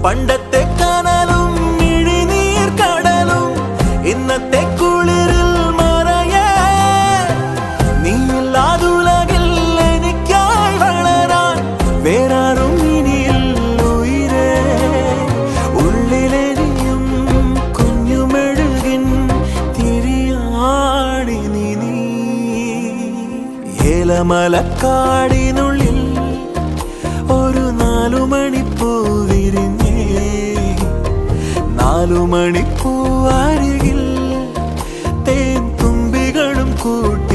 പണ്ടത്തെ കനലും ഇഴിനീർ കടലും ഇന്നത്തെ കുളിരിൽ മറയേ നീയില്ലാതുലകിൽ എനിക്കായി വളരാൻ വേറാരും ഇനിയില്ല ഉയിരേ ഉള്ളിലെരിയും കുഞ്ഞുമെഴുകിൻ തിരിയാടി നീ ഏലമലക്കാടിനുള്ളിൽ ഒരു 4 മണിപ്പൂ വിരിഞ്ഞേ 4 മണിപ്പൂ അരികിൽ തേൻ തുമ്പികളും കൂട്ടി